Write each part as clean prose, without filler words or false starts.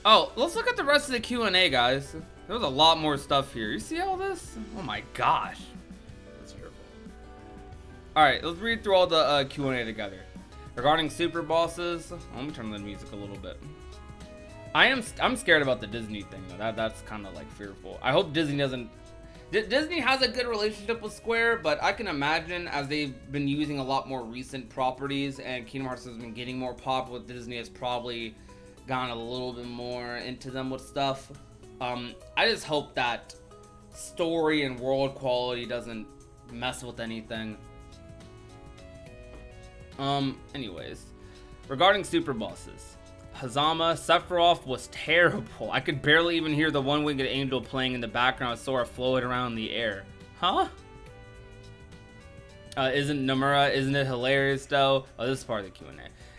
Oh, let's look at the rest of the Q&A, guys. There's a lot more stuff here. You see all this? Oh my gosh. That's terrible. All right, let's read through all the Q&A together. Regarding super bosses, let me turn the music a little bit. I'm scared about the Disney thing though. That's kind of like fearful. I hope Disney doesn't. Disney has a good relationship with Square, but I can imagine as they've been using a lot more recent properties and Kingdom Hearts has been getting more popular, Disney has probably gone a little bit more into them with stuff. I just hope that story and world quality doesn't mess with anything. Anyways, regarding super bosses, Hazama, Sephiroth was terrible. I could barely even hear the one-winged angel playing in the background. Sora floated around in the air. Huh? Isn't it hilarious though? Oh, this is part of the Q&A.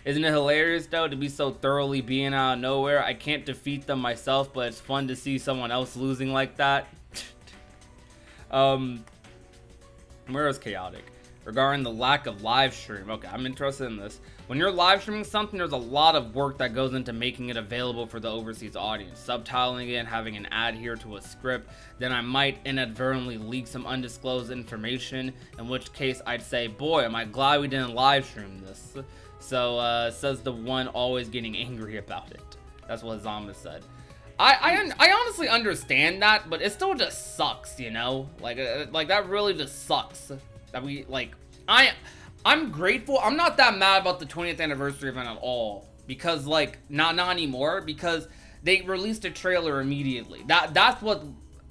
Isn't it hilarious though to be so thoroughly being out of nowhere? I can't defeat them myself, but it's fun to see someone else losing like that. Where is chaotic? Regarding the lack of live stream. Okay, I'm interested in this. When you're live streaming something, there's a lot of work that goes into making it available for the overseas audience. Subtitling it and having an ad here to a script. Then I might inadvertently leak some undisclosed information, in which case I'd say, boy, am I glad we didn't live stream this. So, says the one always getting angry about it. That's what Zama said. I honestly understand that, but it still just sucks, you know? Like that really just sucks. That we, like, I'm grateful. I'm not that mad about the 20th anniversary event at all. Because, like, not anymore. Because they released a trailer immediately. That's what,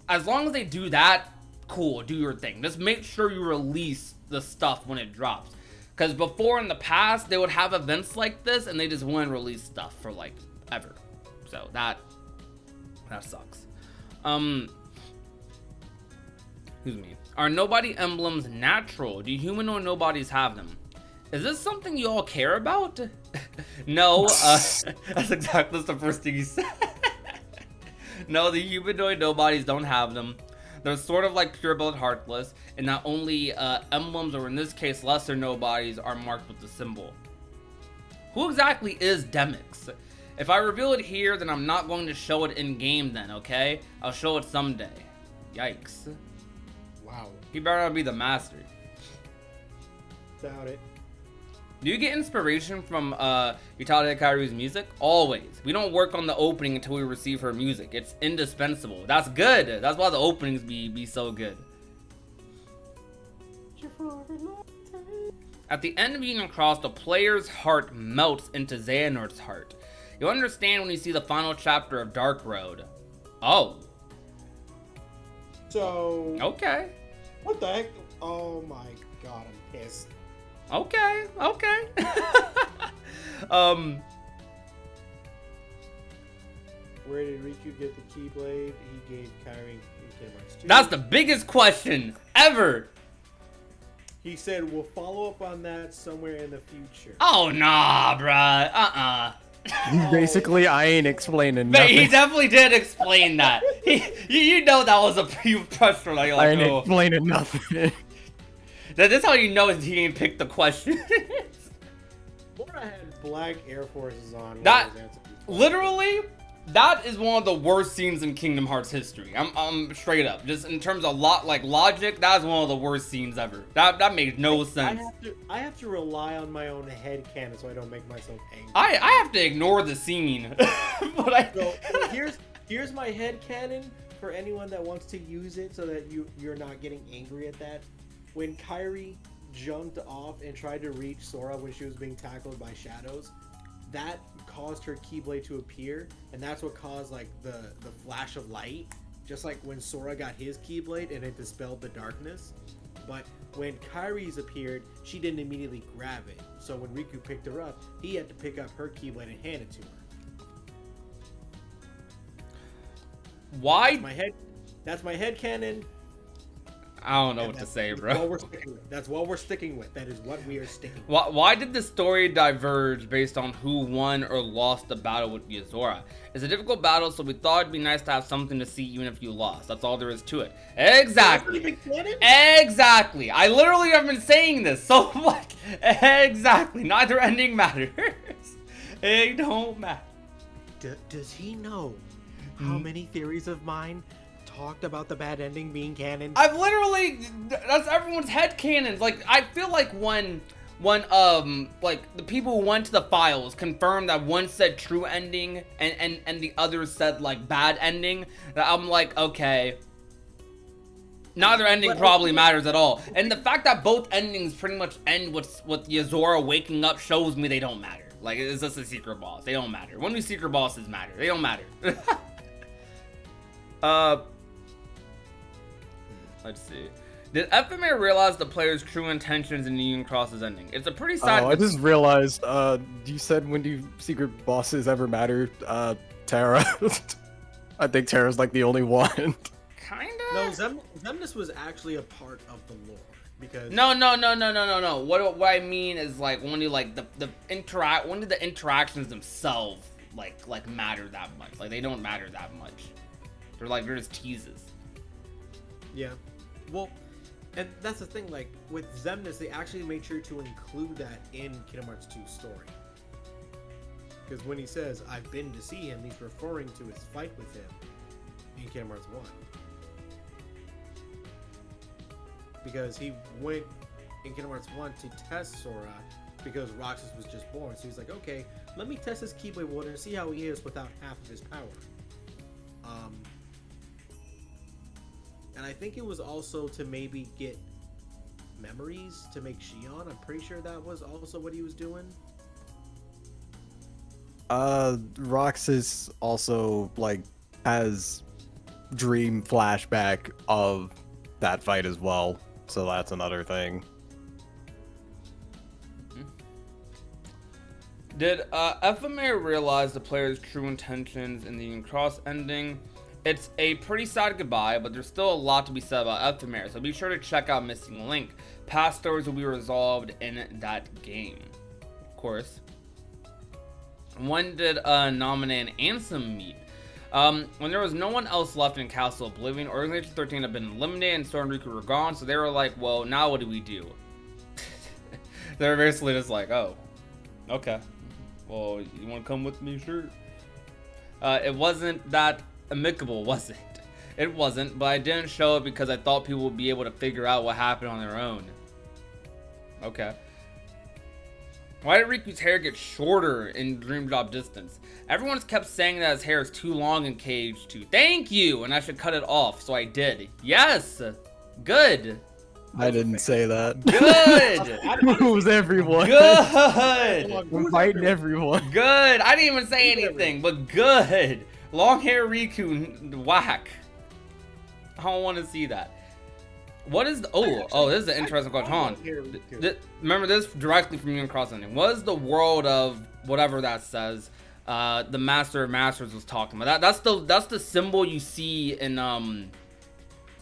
as long as they do that, cool, do your thing. Just make sure you release the stuff when it drops. Because before in the past, they would have events like this and they just wouldn't release stuff for, like, ever. So, that sucks. Excuse me. Are nobody emblems natural? Do humanoid nobodies have them? Is this something you all care about? No, that's the first thing he said. No, the humanoid nobodies don't have them. They're sort of like pure-blood heartless, and not only emblems, or in this case lesser nobodies, are marked with the symbol. Who exactly is Demix? If I reveal it here, then I'm not going to show it in-game then, okay? I'll show it someday. Yikes. Wow. He better not be the master. Doubt it. Do you get inspiration from Utada Hikaru's music? Always. We don't work on the opening until we receive her music. It's indispensable. That's good. That's why the openings be so good. At the end of Union Cross, the player's heart melts into Xehanort's heart. You'll understand when you see the final chapter of Dark Road. Oh. So... Okay. What the heck? Oh my god, I'm pissed. Okay. Where did Riku get the Keyblade? He gave Kairi Kingdom Hearts 2. That's the biggest question ever. He said we'll follow up on that somewhere in the future. Oh nah, bruh. Basically, I ain't explaining But nothing. he definitely did explain that. You know that was a pressure. Like, I ain't oh. explaining nothing. That's how you know he ain't picked the question. Laura had black Air Forces on. That literally, that is one of the worst scenes in Kingdom Hearts history. I'm straight up. Just in terms of logic, that is one of the worst scenes ever. That makes no sense. I have to rely on my own headcanon so I don't make myself angry. I have to ignore the scene. But So here's my headcanon for anyone that wants to use it so that you're not getting angry at that. When Kairi jumped off and tried to reach Sora when she was being tackled by shadows, that caused her Keyblade to appear, and that's what caused like the flash of light, just like when Sora got his Keyblade and it dispelled the darkness. But when Kairi's appeared, she didn't immediately grab it. So when Riku picked her up, he had to pick up her Keyblade and hand it to her. why? That's my headcanon. I don't know what to say, bro. That's what we're sticking with. That is what we are sticking with. Why did the story diverge based on who won or lost the battle with Yozora? It's a difficult battle, so we thought it'd be nice to have something to see even if you lost. That's all there is to it. Exactly. Exactly. I literally have been saying this so much. Exactly. Neither ending matters. It don't matter. Does he know how many theories of mine talked about the bad ending being canon? I've literally, that's everyone's headcanons. Like, I feel like when like the people who went to the files confirmed that one said true ending and the other said like bad ending, that I'm like, okay, neither ending probably matters at all. And the fact that both endings pretty much end with Yozora waking up shows me they don't matter. Like, it's just a secret boss. They don't matter. When do secret bosses matter? They don't matter. Let's see. Did FMA realize the player's true intentions in Union Cross's ending? It's a pretty sad. Oh, I just realized. You said when do secret bosses ever matter? Terra. I think Terra's like the only one. Kinda. No, Xemnas was actually a part of the lore because. No. What I mean is like when you like when do the interactions themselves like matter that much? Like they don't matter that much. They're just teases. Yeah. Well, and that's the thing, like, with Xemnas, they actually made sure to include that in Kingdom Hearts 2's story. Because when he says, I've been to see him, he's referring to his fight with him in Kingdom Hearts 1. Because he went in Kingdom Hearts 1 to test Sora because Roxas was just born. So he's like, okay, let me test this Keyblade Warrior and see how he is without half of his power. And I think it was also to maybe get memories to make Shion. I'm pretty sure that was also what he was doing. Roxas also like has dream flashback of that fight as well, so that's another thing. Did FMA realize the player's true intentions in the Union Cross ending? It's a pretty sad goodbye, but there's still a lot to be said about FMA, so be sure to check out Missing Link. Past stories will be resolved in that game. Of course. When did Nominee and Ansem meet? When there was no one else left in Castle Oblivion, Organization 13 had been eliminated and Sora and Riku were gone, so they were like, well, now what do we do? They were basically just like, oh, okay. Well, you want to come with me? Sure. It wasn't that amicable, was it? It wasn't, but I didn't show it because I thought people would be able to figure out what happened on their own. Okay. Why did Riku's hair get shorter in Dream Drop Distance? Everyone's kept saying that his hair is too long in KH2. Thank you! And I should cut it off, so I did. Yes! Good! I didn't say that. Good! Who's everyone? Good! We're fighting everyone. Good! I didn't even say anything, but good! Long hair Riku, whack. I don't want to see that. What is the... Oh, this is an interesting question. Remember this directly from Union Cross ending. What is the world of whatever that says? The Master of Masters was talking about. That's the symbol you see in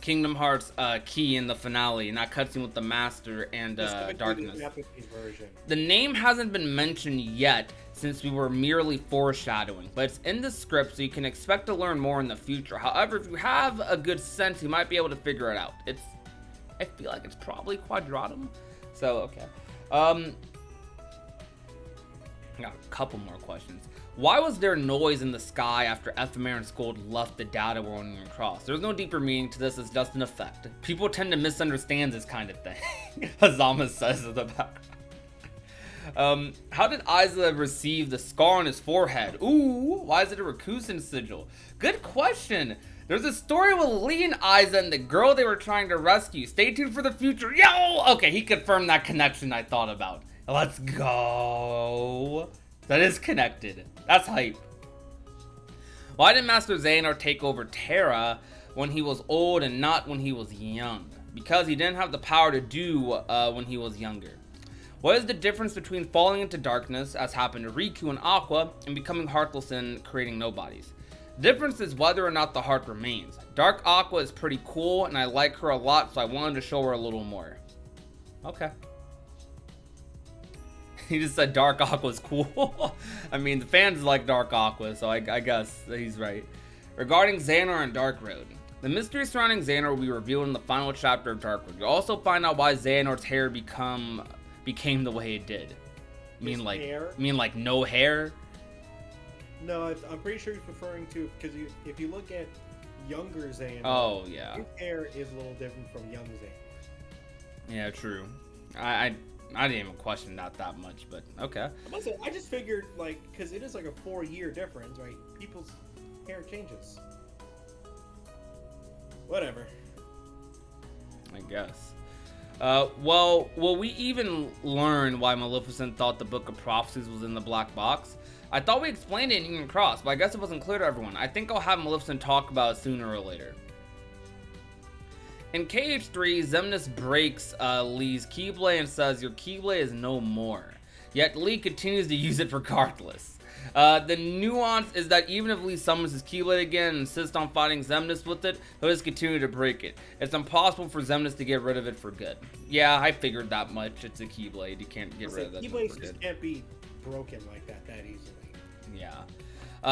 Kingdom Hearts Key in the finale, and that cutscene with the Master and Darkness. The name hasn't been mentioned yet since we were merely foreshadowing, but it's in the script, so you can expect to learn more in the future. However, if you have a good sense, you might be able to figure it out. I feel like it's probably Quadratum. So, okay. I got a couple more questions. Why was there noise in the sky after Ephemer and Scold left the data world on Union Cross? There's no deeper meaning to this, it's just an effect. People tend to misunderstand this kind of thing. Hazama says in the background. How did Aiza receive the scar on his forehead? Ooh, why is it a Rakusen sigil? Good question. There's a story with Lee and Aiza and the girl they were trying to rescue. Stay tuned for the future. Yo! Okay, he confirmed that connection I thought about. Let's go. That is connected. That's hype. Why did Master Xehanort take over Terra when he was old and not when he was young? Because he didn't have the power to do when he was younger. What is the difference between falling into darkness, as happened to Riku and Aqua, and becoming heartless and creating nobodies? The difference is whether or not the heart remains. Dark Aqua is pretty cool, and I like her a lot, so I wanted to show her a little more. Okay. He just said Dark Aqua is cool. I mean, the fans like Dark Aqua, so I guess he's right. Regarding Xehanort and Dark Road. The mystery surrounding Xehanort will be revealed in the final chapter of Dark Road. You'll also find out why Xehanort's hair became the way it did. Mean like no hair? No, I'm pretty sure he's referring to because if you look at younger Xehanort, Oh yeah, his hair is a little different from young Xehanort. yeah, true. I didn't even question that much, but okay. I just figured like because it is like a 4-year difference, right? People's hair changes. Whatever. I guess. Well, will we even learn why Maleficent thought the Book of Prophecies was in the black box? I thought we explained it in Union Cross, but I guess it wasn't clear to everyone. I think I'll have Maleficent talk about it sooner or later. In KH3, Xemnas breaks Lee's Keyblade and says, your Keyblade is no more. Yet Lee continues to use it regardless. The nuance is that even if Lee summons his Keyblade again and insists on fighting Xemnas with it, he'll just continue to break it. It's impossible for Xemnas to get rid of it for good. Yeah, I figured that much. It's a Keyblade. You can't get rid of that Keyblades for just good. can't be broken like that easily. Yeah.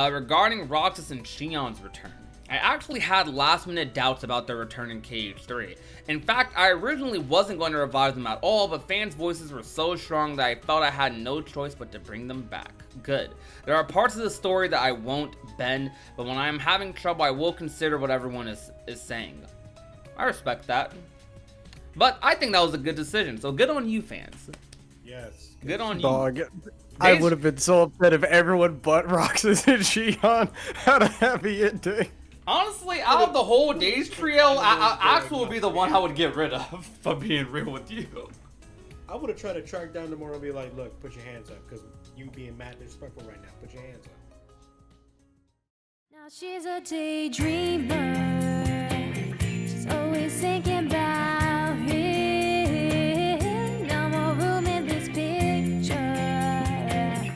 Regarding Roxas and Shion's return, I actually had last-minute doubts about their return in KH3. In fact, I originally wasn't going to revive them at all, but fans' voices were so strong that I felt I had no choice but to bring them back. Good. There are parts of the story that I won't bend, but when I am having trouble, I will consider what everyone is saying. I respect that. But I think that was a good decision, so good on you, fans. Yes. Good on you. Dog. I would have been so upset if everyone but Roxas and Shion had a happy ending. Honestly, out of the whole Days trio, Axel would be the one I would get rid of, if I'm being real with you. I would have tried to track down tomorrow and be like, look, put your hands up, because you being mad and disrespectful right now. Put your hands up. Now she's a daydreamer. She's always thinking about him. No more room in this picture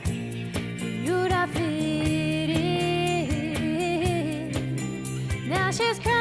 for you to fit in. Now she's crazy.